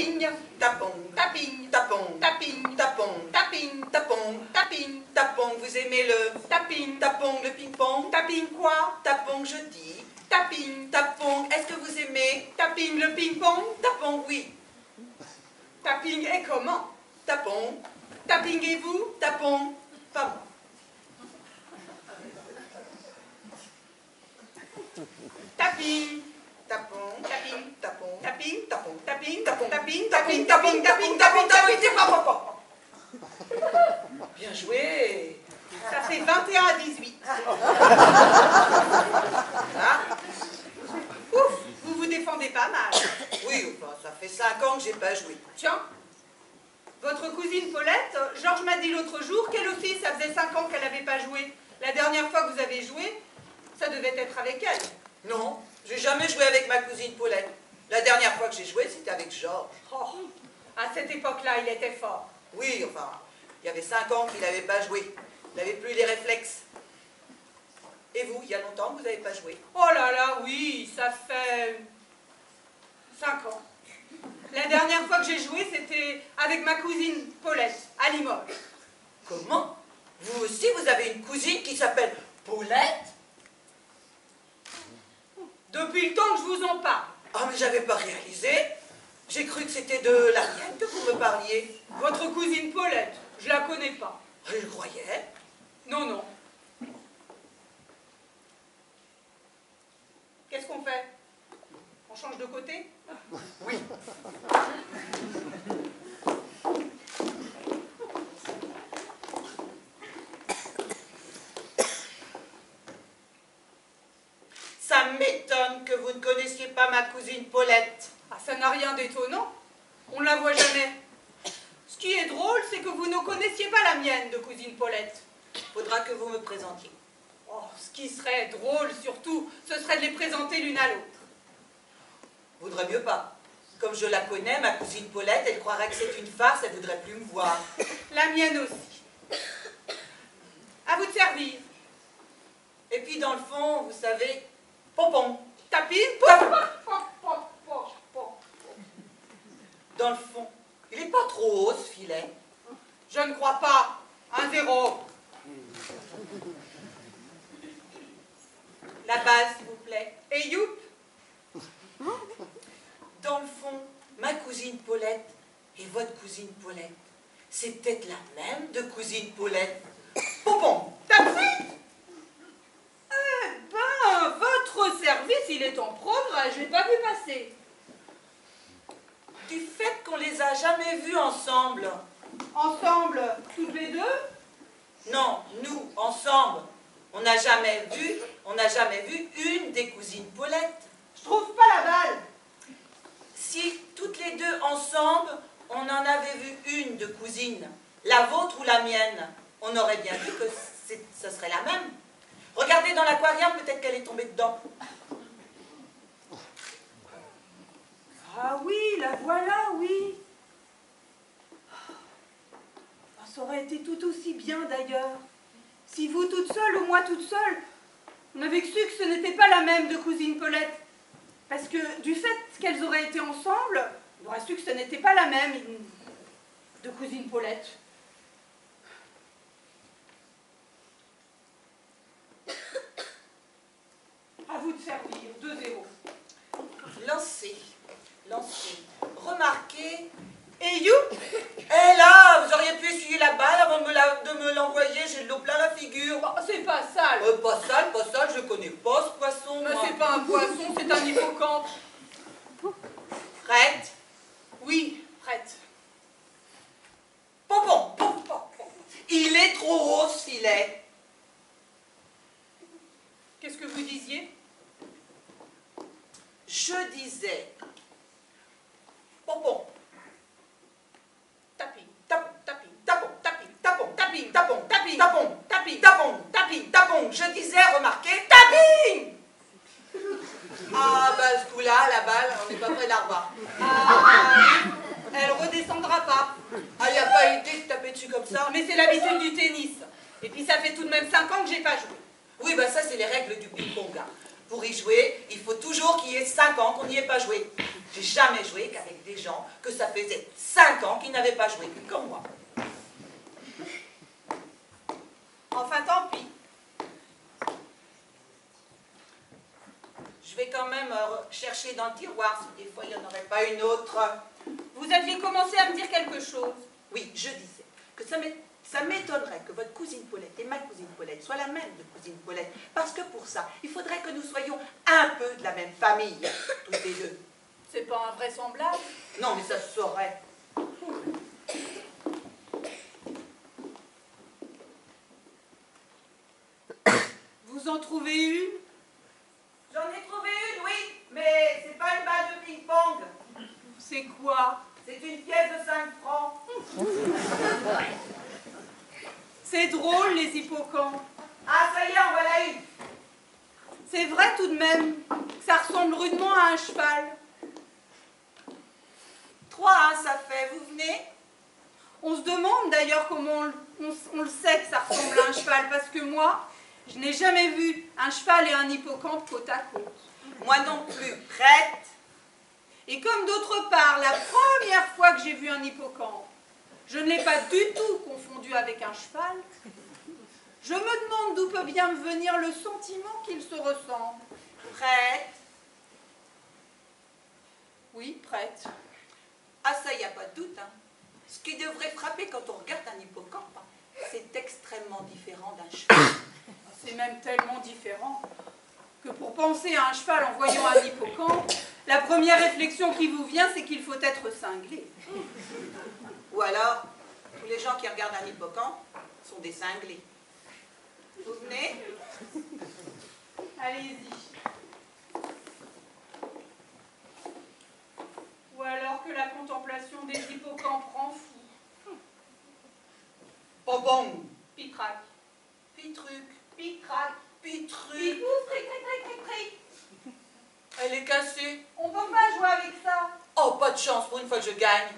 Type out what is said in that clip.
tapping, tapon, tapping, tapon, tapping, tapon, tapping, tapon, tapping, tapon. Vous aimez le tapping, tapon, le ping-pong? Tapping quoi? Tapon, je dis. Tapping, tapon. Est-ce que vous aimez tapping, le ping-pong? Tapon, oui. Tapping et comment? Tapon. Tapping et vous? Tapon. Pas moi. Tapping. Tapon, tapping, tapon, tapping, tapon, tapping, tapon, tapping, tapping, tapping, tapping, tapping, tapping, bien joué. Ça fait 21-18. Ah. Ouf, vous vous défendez pas mal. Oui, enfin, ça fait 5 ans que j'ai pas joué. Tiens, votre cousine Paulette, Georges m'a dit l'autre jour qu'elle aussi, ça faisait 5 ans qu'elle n'avait pas joué. La dernière fois que vous avez joué, ça devait être avec elle. Non, j'ai jamais joué avec ma cousine Paulette. La dernière fois que j'ai joué, c'était avec Georges. Oh, à cette époque-là, il était fort. Oui, enfin, il y avait 5 ans qu'il n'avait pas joué. Il n'avait plus les réflexes. Et vous, il y a longtemps que vous n'avez pas joué? Oh là là, oui, ça fait 5 ans. La dernière fois que j'ai joué, c'était avec ma cousine Paulette, à Limoges. Comment? Vous aussi, vous avez une cousine qui s'appelle Paulette? Depuis le temps que je vous en parle. Ah, mais j'avais pas réalisé. J'ai cru que c'était de la mienne que vous me parliez. Votre cousine Paulette, je la connais pas. Je le croyais. Non, non. Qu'est-ce qu'on fait? On change de côté? Oui. Ça m'étonne que vous ne connaissiez pas ma cousine Paulette. Ah, ça n'a rien d'étonnant. On ne la voit jamais. Ce qui est drôle, c'est que vous ne connaissiez pas la mienne de cousine Paulette. Faudra que vous me présentiez. Oh, ce qui serait drôle, surtout, ce serait de les présenter l'une à l'autre. Vaudrait mieux pas. Comme je la connais, ma cousine Paulette, elle croirait que c'est une farce, elle voudrait plus me voir. La mienne aussi. À vous de servir. Et puis, dans le fond, vous savez... Pompon. Tapine. Dans le fond, il n'est pas trop haut, ce filet. Je ne crois pas. 1-0. La balle, s'il vous plaît. Et youp. Dans le fond, ma cousine Paulette et votre cousine Paulette, c'est peut-être la même de cousine Paulette. Pompon. Tapine. Votre service, il est en progrès, je n'ai pas vu passer. Du fait qu'on les a jamais vus ensemble. Ensemble, toutes les deux? Non, nous, ensemble. On n'a jamais vu une des cousines Paulette. Je trouve pas la balle. Si toutes les deux ensemble, on en avait vu une de cousine, la vôtre ou la mienne, on aurait bien vu que ce serait la même. Regardez dans l'aquarium, peut-être qu'elle est tombée dedans. Ah oui, la voilà, oui. Ça aurait été tout aussi bien d'ailleurs. Si vous toute seule ou moi toute seule, on avait su que ce n'était pas la même de cousine Paulette. Parce que du fait qu'elles auraient été ensemble, on aurait su que ce n'était pas la même de cousine Paulette. À vous de servir, 2-0. Lancez, lancez. Remarquez. Et you? Et là, vous auriez pu essuyer la balle avant de me l'envoyer, j'ai de l'eau plein la figure. Bah, c'est pas sale. Pas sale, je connais pas ce poisson. Mais c'est pas un poisson, c'est un hippocampe. Prête? Oui, prête. Pompon, pompon. Il est trop haut ce filet. Qu'est-ce que vous disiez? Je disais, pompon, tapis, tapon, tapis, tapon, tapis, tapon, tapis, tapon, tapis, tapon, tapis, tapon, tapis, tapon. Je disais, remarquez, tapis. Ah, bah, ce coup-là, la balle, on n'est pas près de la revoir. Ah, elle redescendra pas. Ah, il n'y a pas idée de taper dessus comme ça. Mais c'est l'habitude du tennis. Et puis, ça fait tout de même 5 ans que j'ai pas joué. Oui, bah, ça, c'est les règles du ping-pong. Pour y jouer, il faut toujours qu'il y ait 5 ans qu'on n'y ait pas joué. J'ai jamais joué qu'avec des des gens que ça faisait 5 ans qu'ils n'avaient pas joué, comme moi. Enfin, tant pis. Je vais quand même chercher dans le tiroir si des fois il n'y en aurait pas une autre. Vous aviez commencé à me dire quelque chose. Oui, je disais que ça m'étonnerait que votre cousine Paulette et ma cousine Paulette soient la même de cousine Paulette. Parce que pour ça, il faudrait que nous soyons un peu de la même famille, toutes les deux. C'est pas invraisemblable. Non, mais ça se saurait. Vous en trouvez une? J'en ai trouvé une, oui, mais c'est pas une balle de ping-pong. C'est quoi? C'est une pièce de 5 francs. C'est drôle, les hippocampes. Ah, ça y est, en voilà une. C'est vrai tout de même que ça ressemble rudement à un cheval. 3, hein, ça fait. Vous venez? On se demande d'ailleurs comment on le sait que ça ressemble à un cheval, parce que moi, je n'ai jamais vu un cheval et un hippocampe côte à côte. Moi non plus. Prête? Et comme d'autre part, la première fois que j'ai vu un hippocampe, je ne l'ai pas du tout confondu avec un cheval, je me demande d'où peut bien me venir le sentiment qu'ils se ressemblent. Prête? Oui, prête. Ah, ça, il n'y a pas de doute, hein. Ce qui devrait frapper quand on regarde un hippocampe, hein, c'est extrêmement différent d'un cheval. C'est même tellement différent que pour penser à un cheval en voyant un hippocampe, la première réflexion qui vous vient, c'est qu'il faut être cinglé. Ou alors, tous les gens qui regardent un hippocampe sont des cinglés. Vous venez? Allez-y. Ou alors que la contemplation des hippocampes rend fou. Bonbon. Pitrac. Pitruc. Pitrac. Pitruc. Pitou, tric, tric, tric, tric, tric. Elle est cassée. On peut pas jouer avec ça. Oh, pas de chance, pour une fois que je gagne.